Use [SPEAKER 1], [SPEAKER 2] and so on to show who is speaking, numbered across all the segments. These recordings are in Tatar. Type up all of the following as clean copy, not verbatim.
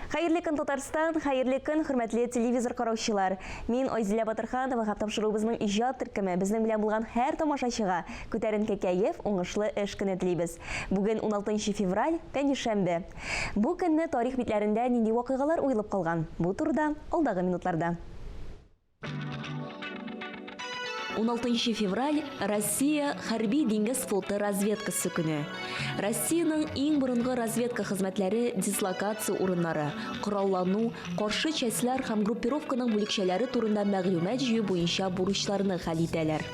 [SPEAKER 1] Хайырлы көн Татарстан, хайырлы көн хөрмәтле телевизор караучылар. Мин Айзилә Батырханова һәм тапшыруыбызның иҗат төркеме безнең белән булган һәр тамашачыга күтәренке кәеф, уңышлы эш көне телибез. Бүген 16 февраль, пәнҗешәмбе. Бу көнне тарих битләрендә нинди вакыйгалар уелып калган? Бу турыда алдагы минутларда. 16 февраль – Россия хәрби диңгез флоты разведкасы көне. Россияның иң борынгы разведка хезмәтләре дислокация урыннары, кораллану, каршы частьләр һәм группировканың бүлекчәләре турында мәгълүмат җыю буенча бурычларны хәл итәләр.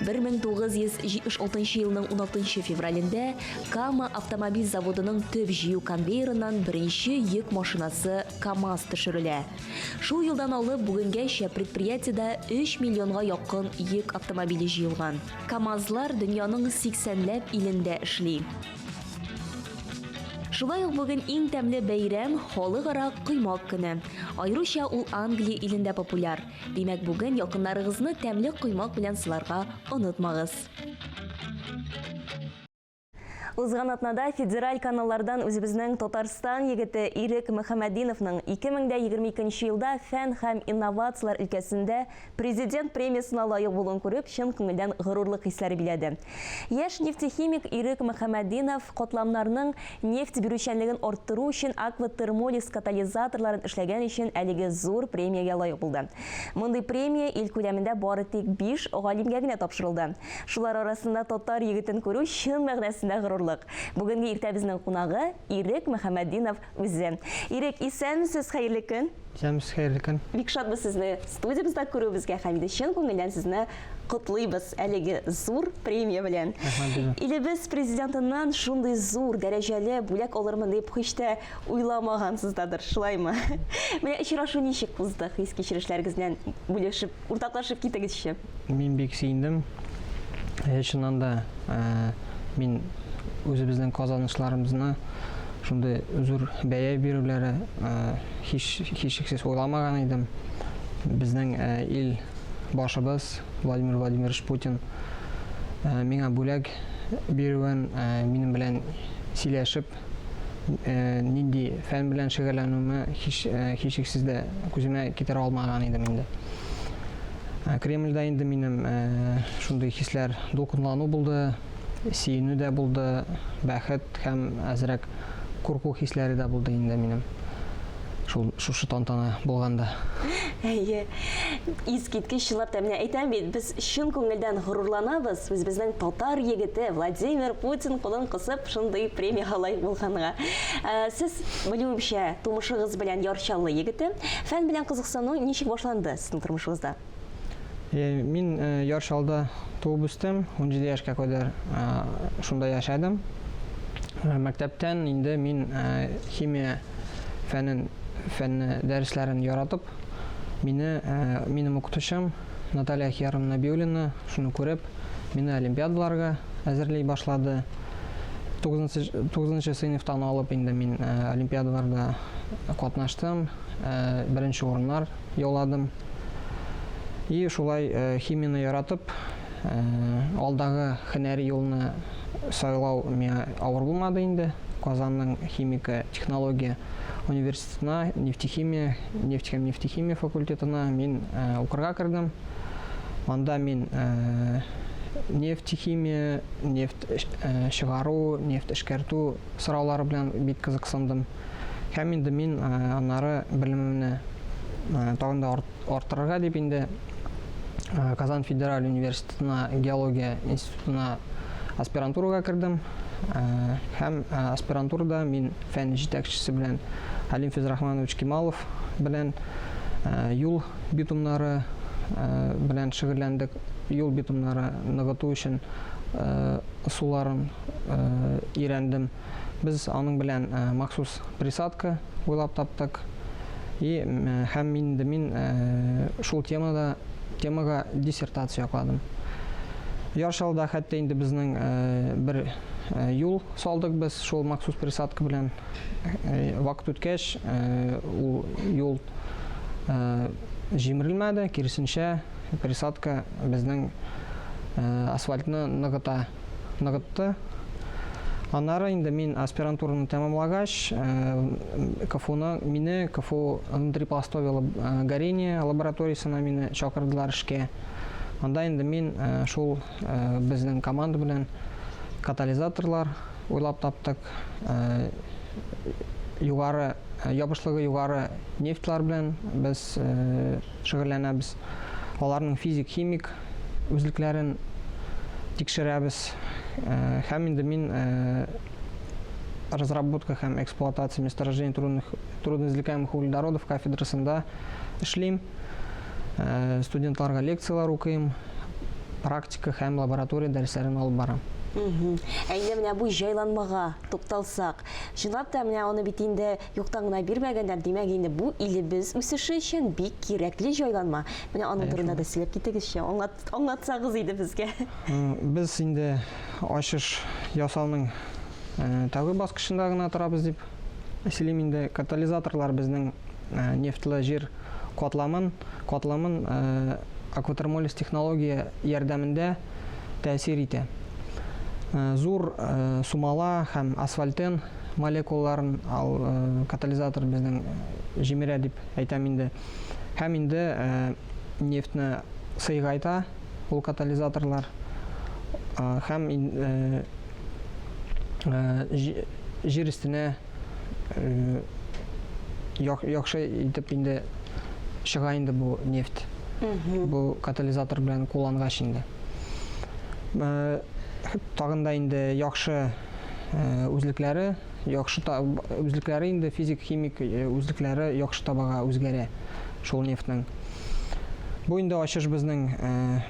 [SPEAKER 1] 1976 елның 16 февралендә Кама автомобиль заводының төп җыю конвейерынан беренче йөк машинасы КАМАЗ төшерелә. Шул елдан алып бүгенгәчә предприятиедә 3 миллионга якын йөк автомобиле җыелган. КАМАЗлар дөньяның 80ләп илендә эшли. Шулай ук бүген иң тәмле бәйрәм халыкара коймак көне. Айруча ул Англия илендә популяр. Димәк, бүген якыннарыгызны тәмле коймак белән сыларга онытмагыз. Узган атнада федераль каналлардан үзебезнең Татарстан егете Ирек Мөхәммәдиновның 2022 елда фән һәм инновациялар өлкәсендә президент премиясына лаек булуын күреп, чын күңелдән горурлык хисләре биләде. Яшь нефтехимик Ирек Мөхәммәдинов катламнарның нефть бирүчәнлеген арттыру өчен акватермолиз катализаторларын эшләгән өчен әлеге зур премиягә лаек булды. Мондый премия ил күләмендә бары тик 5 галимгә генә тапшырылды. Шулар арасында татар егетен күрү чын мәгънәсендә горурлык. Бүгенге иртә безнең кунагы Ирек Мөхәммәдинов үзе. Ирек, исәнмесез, хәерле көн?
[SPEAKER 2] Исәнмесез, хәерле көн.
[SPEAKER 1] Бик шатбыз сезне студиябызда күрүебезгә һәм чын күңелдән сезне котлыйбыз әлеге зур премия белән. Илебез президентыннан шундый зур дәрәҗәле бүләк алырмын дип һич тә уйламагансыздыр, шулаймы? Менә очрашу ничек узды? Хис кичерешләрегезнән бүлешеп, уртаклашып китегезче.
[SPEAKER 2] Мин бик сөендем. Чыннан да мин үзебезнең казанышларыбызны шундый зур бәя бирүләре һичшиксез уйламаган идем. Безнең ил башыбыз Владимир Владимирович Путин миңа бүләк бирүен минем белән сөйләшеп, нинди фән белән шөгыльләнүемне һичшиксез дә күземә китерә алмаган идем инде. Кремльдә инде минем шундый хисләр дулкынлану булды. Сөенү дә булды, бәхет һәм әзрәк курку хисләре дә булды инде минем. Шушы тантана булганда.
[SPEAKER 1] Әйе. Искиткеч чынлап та менә әйтәм бит, без чын күңелдән горурланабыз, безнең татар егете Владимир Путин кулын кысып шундый премия лаек булганга. Сез белүемчә, тумышыгыз белән ярчаллы егете, фән белән кызыксыну ничек башланды сезнең тормышыгызда?
[SPEAKER 2] Мин яршалда туып үстем, 17 яшькә кадәр шунда яшәдем. Мәктәптән инде мин химия фәнне дәресләрен яратып, минем укытучым Наталья Хияровна Набиуллина шуны күреп, мине олимпиадаларга әзерлей башлады. 9-нчы сыйныфтан алып инде мин олимпиадаларда катнаштым, беренче урыннар яуладым. И шулай химияны яратып, алдагы һөнәри юлны сайлау миңа авыр булмады инде. Казанның химика технология университетына, нефтехимия факультетына мин укырга кирдем. Анда мин нефтехимия, нефть чыгару, нефть эшкәртү сораулары белән бик кызыксындым. Һәм инде мин аннары белемемне тагын да арттырырга дип инде Казан федераль университетына геология институтына аспирантурага кирдем. Һәм аспирантурада мин фән җитәкчесе белән Алим Физрахманович Кемалов белән юл битумнары белән шөгыльләндек. Юл битумнары ныгыту өчен суларын өйрәндем. Без аның белән махсус присадка уйлап таптык. Һәм мин шул темага диссертация якладым. Яршалда хәтта инде безнең бер юл салдык без шул махсус присадка белән. Вакыт үткәч, ул юл җимерелмәде, киресенчә присадка безнең асфальтны ныгытты. Аннары инде мин аспирантураны тәмамлагач, мине КФУ внутрипластовый горение лабораториясына мине чакырдылар эшкә. Анда инде мин шул безнең команда белән катализаторлар уйлап таптык. Югары ябышлыгы югары нефтлар белән без шөгыльләнәбез. Аларның физик-химик үзлекләрен тикшерәбез. Һәм инде мин разработка һәм эксплуатация месторождений трудноизвлекаемых углеводородов кафедрасында эшлим. Студентларга лекциялар укыйм, практика һәм лаборатория дәресләрен алып барам.
[SPEAKER 1] Әйне менә бу җайланмага тукталсак, чынлап та менә аны бит инде юктан гына бирмәгәннәр, димәк инде бу илебез үсеше өчен бик кирәкле җайланма. Менә аның турында да сөйләп китегезче, аңлатсагыз иде безгә.
[SPEAKER 2] Без инде ачыш ясауның тәүге баскычында гына торабыз дип сөйлим. Инде катализаторлар безнең нефтлы җир катламын акватермолиз технология ярдәмендә тәэсир итә. Зур сумала һәм асфальтен молекулаларын катализатор безнең җимерә дип әйтәм инде. Һәм инде нефтне сыйгайта ул катализаторлар. Һәм җир өстенә яхшы итеп инде чыга инде бу нефть. Бу катализатор белән куллангач инде. Тагын да инде яхшы үзлекләре инде физик-химик үзлекләре яхшы табага үзгәрә шул нефтнең. Бу инде ачыш безнең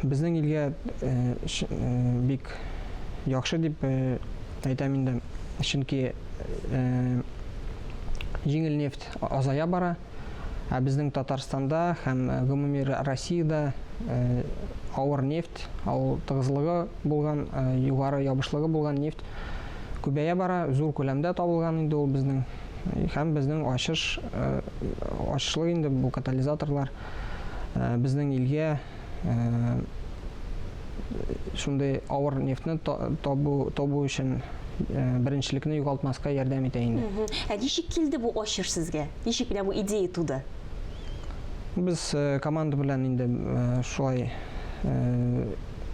[SPEAKER 2] илгә бик яхшы дип әйтәм инде. Чөнки җиңел нефть азая бара. Безнең Татарстанда һәм гомуми Россиядә авыр нефть, тыгызлыгы булган, югары ябышлыгы булган нефть күбәя бара, зур күләмдә табылган инде ул безнең. Һәм безнең ачышлык инде бу катализаторлар безнең илгә шундый авыр нефтьне табу өчен беренчелекне югалтмаска ярдәм итә инде.
[SPEAKER 1] Ничек килде бу ачыш сезгә? Ничек менә бу идея туды?
[SPEAKER 2] Без команда белән инде шулай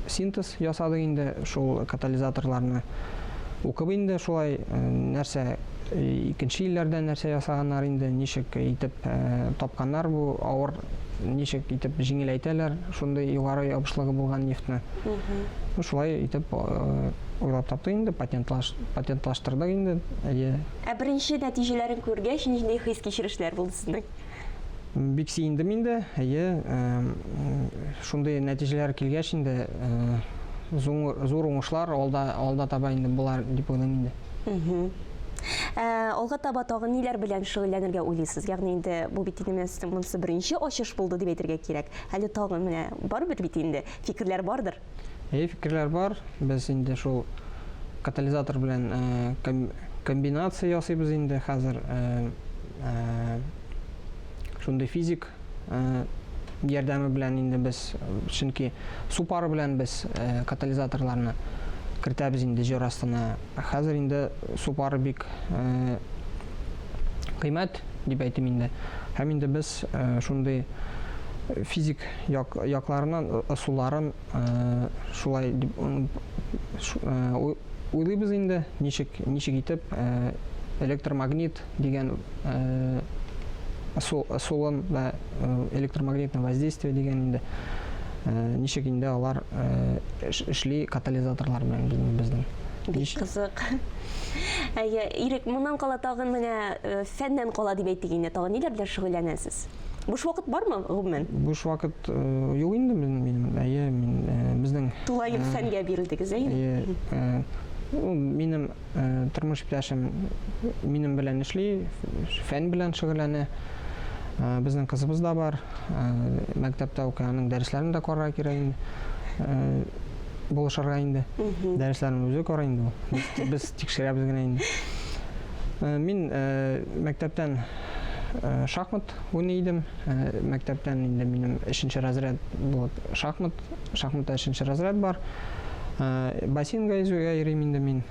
[SPEAKER 2] синтез ясадык инде шул катализаторларны. Укып инде шулай нәрсә икенче илләрдә нәрсә ясаганнар инде, ничек итеп тапканнар бу авыр, ничек итеп җиңеләйтәләр шундый югары ябышлыгы булган нефтьне. Шулай итеп уйлап таптык инде, патентлаштырдык инде.
[SPEAKER 1] Беренче нәтиҗәләрен күргәч, нинди хис кичерешләр булды сезнең?
[SPEAKER 2] Бик сөендем инде. Шундый нәтиҗәләр килгәч инде зур уңышлар алда таба инде булар дип уйлыйм инде.
[SPEAKER 1] Алга таба тагын ниләр белән шөгыльләнергә уйлыйсыз? Ягъни инде бу бит инде монысы беренче ачыш булды дип әйтергә кирәк. Әле тагын менә барбыр бит инде фикерләр бардыр.
[SPEAKER 2] Фикерләр бар. Без инде шул катализатор белән комбинация ясыйбыз инде хәзер. Шундый физик ярдәме белән инде без, чөнки су пары белән без катализаторларны кертәбез инде җир астына. Хәзер инде су пары бик кыйммәт дип әйтим инде. Һәм инде без шундый физик якларынан суларын шулай уйлыйбыз инде, ничек итеп электромагнит дигән солон да электромагнитное воздействие дигән инде ничек инде алар эшли катализаторлар белән безнең.
[SPEAKER 1] Бик кызык. Ирек, моннан кала тагын менә фәннән кала дип әйтик инде. Тагын ниләр белән шөгыльләнәсез? Буш вакыт бармы гомумән?
[SPEAKER 2] Буш вакыт юк инде минем. Безнең
[SPEAKER 1] Тулай фәнгә бирелдегез, әйе?
[SPEAKER 2] Минем тормыш иптәшем минем белән эшли, фән белән шөгыльләнә. Безнең кызыбыз да бар. Мәктәптә укый, аның дәресләрен дә карарга кирәк инде. Булышырга инде. Дәресләрен үзе карый инде. Без тикшерәбез генә инде. Мин мәктәптән шахмат уйныйдым. Мәктәптән инде минем 3нче разряд булып шахматта 3нче разряд бар. Бассейнга йөзүгә йөрим инде мин.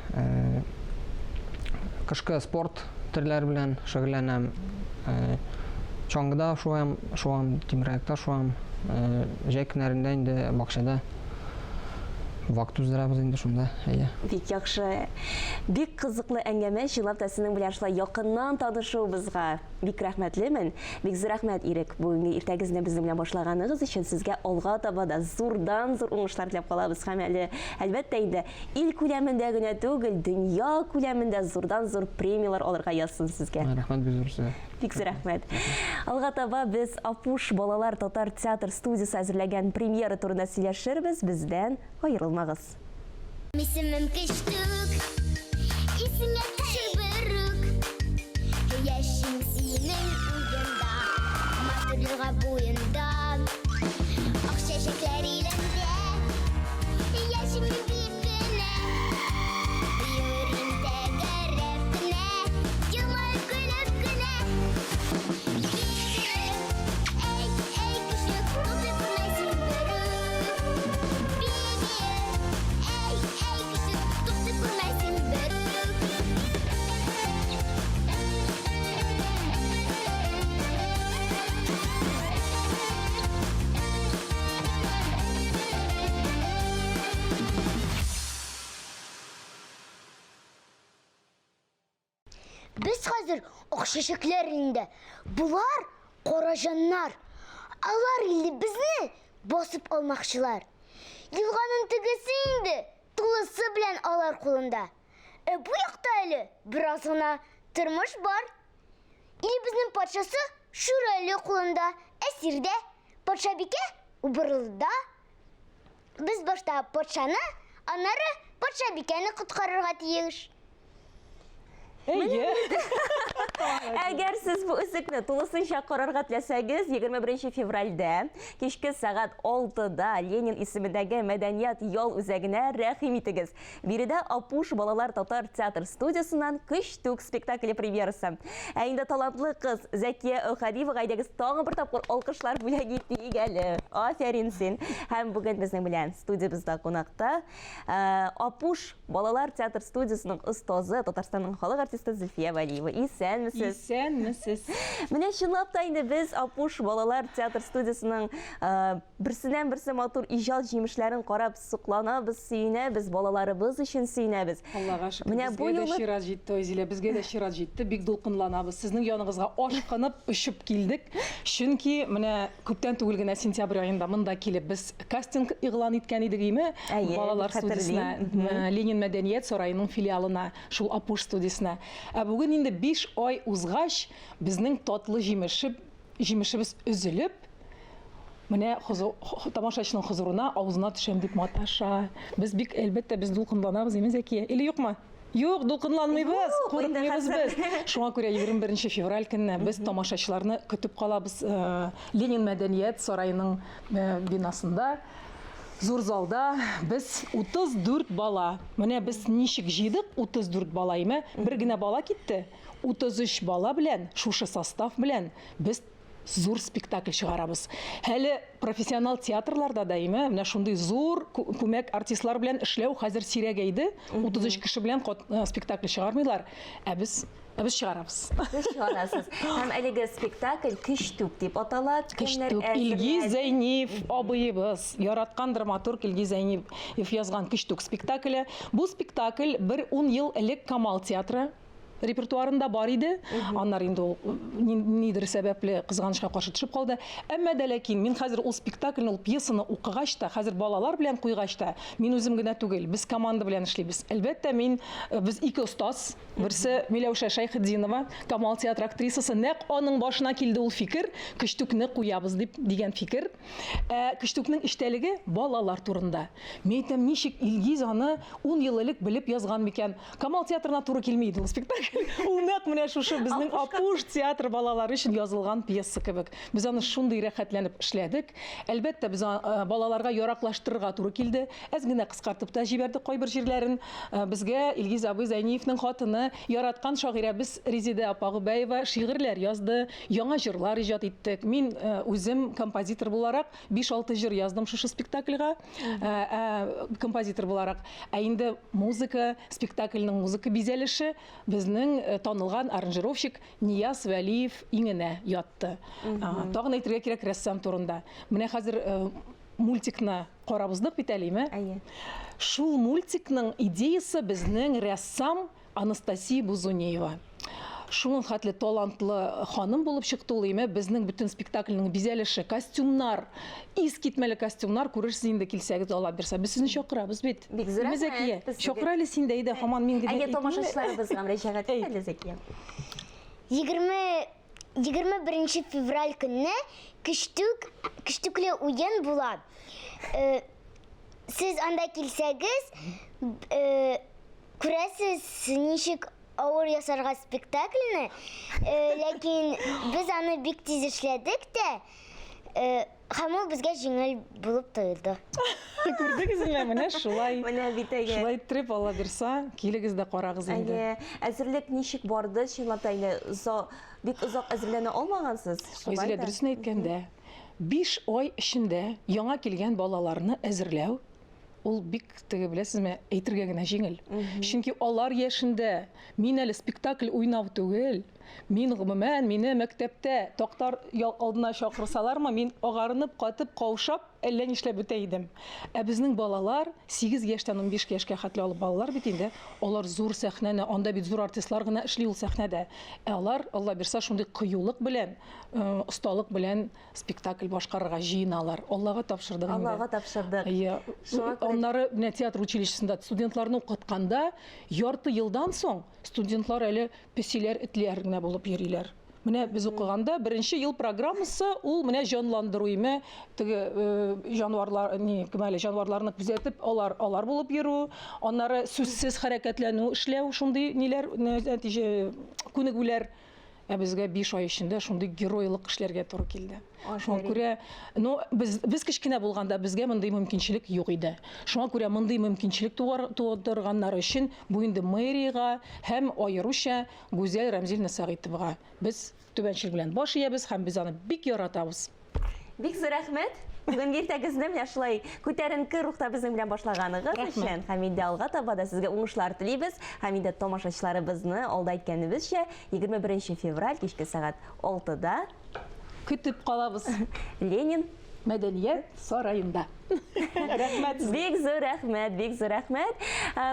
[SPEAKER 2] Кышкы спорт төрләре белән шөгыльләнәм. Чаңгыда шуам, тимераякта шуам, җәй көннәрендә инде бакчада вакыт уздырабыз инде шунда.
[SPEAKER 1] Бик яхшы. Бик кызыклы әңгәмә, чынлап та сезнең белән шулай якыннан танышуыбызга бик рәхмәтлемен. Бик зур рәхмәт, Ирек. Бүгенге иртәгезне безнең белән башлаганыгыз өчен сезгә алга таба да зурдан-зур уңышлар теләп калабыз. Һәм әлбәттә инде ил күләмендә генә түгел, дөнья күләмендә зурдан-зур премиялар алырга язсын сезгә.
[SPEAKER 2] Рәхмәт бик зур сезгә.
[SPEAKER 1] Бик зур рәхмәт. Алга таба без Апуш балалар татар театр студиясе әзерләгән премьера турында сөйләшербез. Бездән аерылмагыз.
[SPEAKER 3] Исемем Кыштык, исеңә чыбырык. Яшим синең уенда, матурлыгы буенда. Ак чәчәкләр илендә, яшим бик кенә. Йөрим тәгәрәп кенә, елмаеп көлеп кенә. Эй, Кыштык, күрде күрмәсен берүк. Эй, Кыштык, күрде күрмәсен берүк. Biz hazır okşaşıklarında. Bular korajanlar. Alar ildi bizni basıp almakçılar. Yılganın tıgısıydı. Tılısı bilen alar kulunda. Bu yakta eli birazına tırmış var. İli biznin parçası şuraylı kulunda. Esirde parçabike ubırılda. Biz başta parçanı, anları parçabikeni kutkarırga tiyiş.
[SPEAKER 1] Әгәр сез бу үсекне тулысынча карарга теләсәгез, 21 февральдә кичке сәгать 6-да Ленин исемендәге Мәдәният ял үзәгенә рәхим итегез. Биредә Апуш балалар татар театр студиясыннан Кыштык спектакле премьерасы. Ә инде талантлы кыз Зәкия Әүхәдиевага әйдәгез тагын бер тапкыр алкышлар бүләк итик әле. Афәрин син. Һәм бүген безнең белән студиябызда кунакта Апуш балалар театр студиясының остазы, Татарстанның халык артисты Зөлфия Вәлиева. Исәнмесез?
[SPEAKER 4] Исәнмесез.
[SPEAKER 1] Менә чынлап та инде без Апуш балалар театр студиясының берсеннән-берсе матур иҗат җимешләрен карап сукланабыз, сөенәбез, балаларыбыз өчен сөенәбез.
[SPEAKER 4] Аллага шөкер.
[SPEAKER 1] Менә бу
[SPEAKER 4] Безгә дә
[SPEAKER 1] юлы
[SPEAKER 4] шират җитте, Зилә, безгә дә шират җитте. Бик дулкынланабыз. Сезнең яныгызга ашкынып, очып килдек. Чөнки менә күптән түгел генә сентябрь аенда монда килеп без кастинг игълан иткән идек име? Балалар студиясына, Ленин мәдәният сараеның филиалына, шул Апуш студиясына. Бүген инде 5 ай узгач, безнең татлы җимешебез өзелеп, менә тамашачының хозурына, авызына төшәм дип маташа. Без бик әлбәттә без дулкынланабыз, име Зәкия? Или юкмы? Юк, дулкынланмыйбыз, курыкмыйбыз без. Шуңа күрә 21 февраль көнне без тамашачыларны көтеп калабыз Ленин мәдәният сараеның бинасында. Зур залда без 34 бала. Менә без ничек җыйдык 34 бала име? Бер генә бала китте. 33 бала белән, шушы состав белән без зур спектакль чыгарабыз. Әле профессионал театрларда да име, менә шундый зур күмәк артистлар белән эшләү хәзер сирәгәйде. 33 кеше белән спектакль чыгармыйлар. Без чыгарабыз.
[SPEAKER 1] Сез чыгарасыз. Һәм әлеге спектакль Кыштык дип атала.
[SPEAKER 4] Кыштык. Илгиз Зәйнев абыебыз, яраткан драматург Илгиз Зәйнев язган Кыштык спектакле. Бу спектакль бер 10 ел элек Камал театры репертуарында бар иде. Аннар инде ул нидер сәбәпле кызганычка каршы төшеп калды. Әмма дә ләкин мин хәзер ул спектакльне, ул пьесаны укыгач та, хәзер балалар белән куйгач та, мин үзем генә түгел, без команда белән эшлибез. Әлбәттә без ике остаз, берсе Миләүшә Шәйхетдинова, Камал театр актрисасы, нәкъ аның башына килде ул фикер, Кыштыкны куябыз дигән фикер. Кыштыкның эчтәлеге балалар турында. Мин әйтәм, ничек Илгиз аны 10 ел элек белеп язган микән? Камал театрына туры килмәйди ул спектакль. Ул нәкъ менә шушы безнең Апуш театр балалары өчен язылган пьеса кебек. Без аны шундый рәхәтләнеп эшләдек. Әлбәттә без балаларга яраклаштырырга туры килде. Әз генә кыскартып та җибәрдек кайбер җирләрен. Безгә Илгиз абый Зәйневның хатыны, яраткан шагыйрәбез Резидә Апагыбаева шигырьләр язды, яңа җырлар иҗат иттек. Мин үзем композитор буларак 5-6 җыр яздым шушы спектакльгә. Композитор буларак. Инде музыка, спектакльнең музыка бизәлеше безнең безнең танылган аранжировщик Нияз Вәлиев иңенә ятты. Тагын әйтергә кирәк рәссам турында. Менә хәзер мультикны карабыздык бит әлеме?
[SPEAKER 1] Әйе.
[SPEAKER 4] Шул мультикның идеясы безнең рәссам Анастасия Бузунеева. Шуның хәтле талантлы ханым булып чыкты ул име. Безнең бөтен спектакльнең бизәлеше, костюмнар, искитмәле костюмнар күрерсез инде килсәгез ала бирсә. Без сезне чакырабыз бит.
[SPEAKER 1] Бик зур рәхмәт.
[SPEAKER 4] Зәкия, чакыра әле син дә иде һаман мин генә.
[SPEAKER 1] Әйе, тамашачыларыбызга мөрәҗәгать итәле Зәкия.
[SPEAKER 3] 21 февраль көнне көчтүкле уен була. Сез анда килсәгез, күрәсез ничек авыр ясарга спектакльне, ләкин без аны бик тиз эшләдек тә, һәм ул безгә җиңел булып тоелды.
[SPEAKER 4] Күрдегезме, менә шулай.
[SPEAKER 1] Менә бит әйе.
[SPEAKER 4] Шулай иттереп ала бирсә, килегез дә карагыз инде.
[SPEAKER 1] Әйе, әзерлек ничек барды? Чынлап та бик озак әзерләнә алмагансыз.
[SPEAKER 4] Үзләре дөресен әйткәндә, 5 ай эчендә яңа килгән балаларны әзерләү ул бик теге беләсезме, әйтергә генә җиңел. Чөнки алар яшендә мин әле спектакль уйнау түгел, мин гомумән мине мәктәптә тактар алдына чакырсалармы, мин агарынып, катып, каушап, әллә нишләп бетә идем. Ә безнең балалар 8 яшьтән 15 яшькә хәтле алып балалар бит инде, алар зур сәхнәне, анда бит зур артистлар гына эшли ул сәхнәдә. Ә алар, Алла бирсә, шундый кыюлык белән, осталык белән спектакль башкарырга җыеналар. Аллага тапшырдык инде.
[SPEAKER 1] Аллага тапшырдык.
[SPEAKER 4] Аннары менә театр училищесында студентларны укытканда, ярты елдан соң студентлар әле песиләр, этләр генә булып йөриләр. Менә без укыганда 1нче ел программасы ул менә җанландыру име, теге җанварлар, кемәле җанварларны күзәтеп алар булып йөрү, аннары сүзсез хәрәкәтләнү, эшләү, шундый ниләр, нәтиҗә күнегүләр. Ә безгә 5 ай эчендә шундый геройлык эшләргә туры килде. Шуңа күрә, без кечкенә булганда безгә мондый мөмкинчелек юк иде. Шуңа күрә мондый мөмкинчелек тудырганнар өчен бу инде мэриягә һәм аеруча Гүзәл Рәмзиловна Сәгыйтовага без түбәнчелек белән баш иябез һәм без аны бик яратабыз.
[SPEAKER 1] Бик зур рәхмәт. Бүген иртәгезне менә шулай күтәренке рухта безнең белән башлаганыгыз өчен һәм инде алга таба да сезгә уңышлар телибез. Һәм инде тамашачыларыбызны алда әйткәнебезчә 21 февраль кичке сәгать 6-да
[SPEAKER 4] Көтеп калабыз.
[SPEAKER 1] Ленин
[SPEAKER 4] Мәдәният сараенда. Рәхмәт.
[SPEAKER 1] Бик зур рәхмәт, бик зур рәхмәт.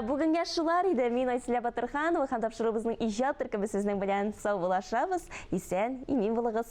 [SPEAKER 1] Бүгенгә шулар иде. Мин Айсилә Батырханова һәм тапшырыбызның иҗат төркеме сезнең белән сау булашабыз. Исән, имин булыгыз.